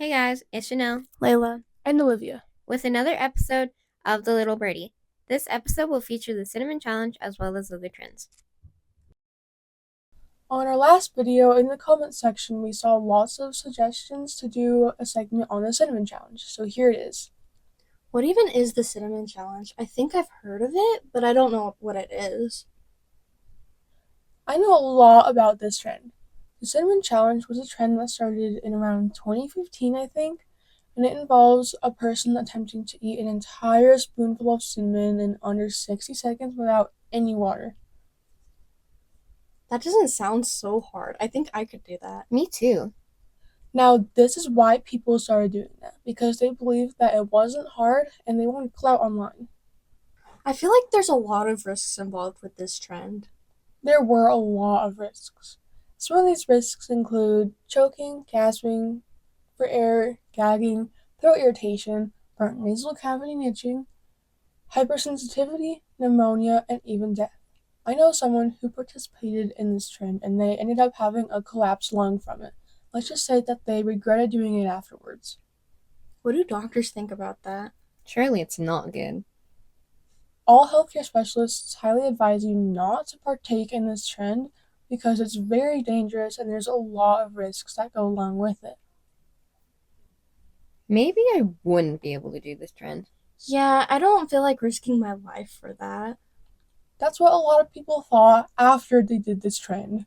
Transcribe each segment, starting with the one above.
Hey guys, it's Chanel Layla, and Olivia. with another episode of The Little Birdie. This episode will feature the Cinnamon Challenge as well as other trends. On our last video, in the comment section, we saw lots of suggestions to do a segment on the Cinnamon Challenge, so here it is. What even is the Cinnamon Challenge? I think I've heard of it, but I don't know what it is. I know a lot about this trend. The Cinnamon Challenge was a trend that started in around 2015, I think, and it involves a person attempting to eat an entire spoonful of cinnamon in under 60 seconds without any water. That doesn't sound so hard. I think I could do that. Me too. Now, this is why people started doing that, because they believed that it wasn't hard and they wanted clout online. I feel like there's a lot of risks involved with this trend. There were a lot of risks. Some of these risks include choking, gasping for air, gagging, throat irritation, burnt nasal cavity and itching, hypersensitivity, pneumonia, and even death. I know someone who participated in this trend and they ended up having a collapsed lung from it. Let's just say that they regretted doing it afterwards. What do doctors think about that? Surely it's not good. All healthcare specialists highly advise you not to partake in this trend because it's very dangerous and there's a lot of risks that go along with it. Maybe I wouldn't be able to do this trend. Yeah, I don't feel like risking my life for that. That's what a lot of people thought after they did this trend.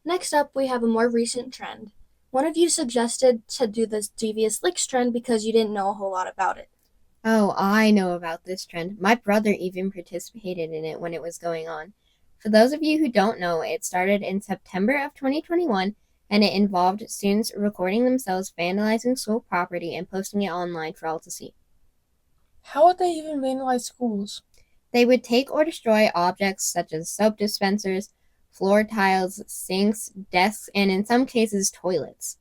Next up, we have a more recent trend. One of you suggested to do this devious licks trend because you didn't know a whole lot about it. Oh, I know about this trend. My brother even participated in it when it was going on. For those of you who don't know, it started in September of 2021, and it involved students recording themselves vandalizing school property and posting it online for all to see. How would they even vandalize schools? They would take or destroy objects such as soap dispensers, floor tiles, sinks, desks, and in some cases, toilets.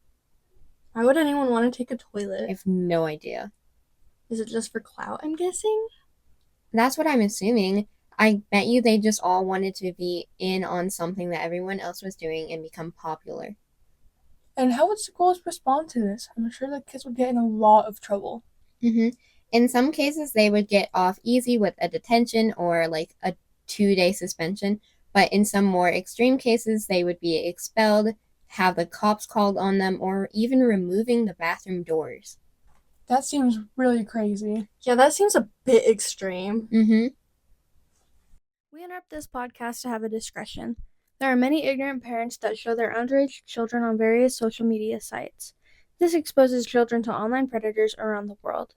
Why would anyone want to take a I toilet? have no idea. Is it just for clout, I'm guessing? That's what I'm assuming. I bet you they just all wanted to be in on something that everyone else was doing and become popular. And how would schools respond to this? I'm sure the kids would get in a lot of trouble. In some cases, they would get off easy with a detention or like a 2-day suspension, but in some more extreme cases, they would be expelled, have the cops called on them, or even removing the bathroom doors. That seems really crazy. Yeah, that seems a bit extreme. We interrupt this podcast to have a discussion. There are many ignorant parents that show their underage children on various social media sites. This exposes children to online predators around the world.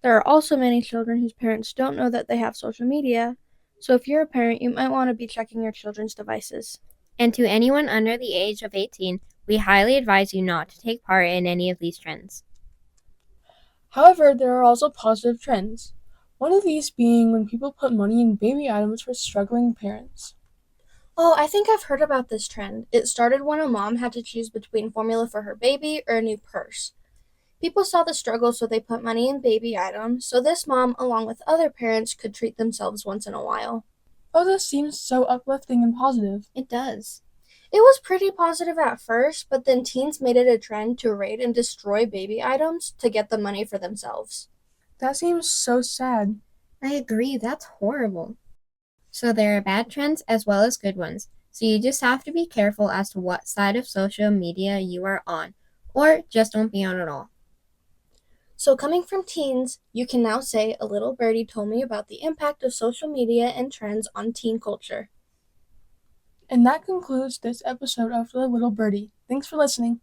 There are also many children whose parents don't know that they have social media, so if you're a parent, you might want to be checking your children's devices. And to anyone under the age of 18, we highly advise you not to take part in any of these trends. However, there are also positive trends. One of these being when people put money in baby items for struggling parents. Oh, I think I've heard about this trend. It started when a mom had to choose between formula for her baby or a new purse. People saw the struggle, so they put money in baby items, so this mom, along with other parents, could treat themselves once in a while. Oh, this seems so uplifting and positive. It does. It was pretty positive at first, but then teens made it a trend to raid and destroy baby items to get the money for themselves. That seems so sad. I agree, that's horrible. So there are bad trends as well as good ones. So you just have to be careful as to what side of social media you are on, or just don't be on at all. So coming from teens, you can now say a little birdie told me about the impact of social media and trends on teen culture. And that concludes this episode of The Little Birdie. Thanks for listening.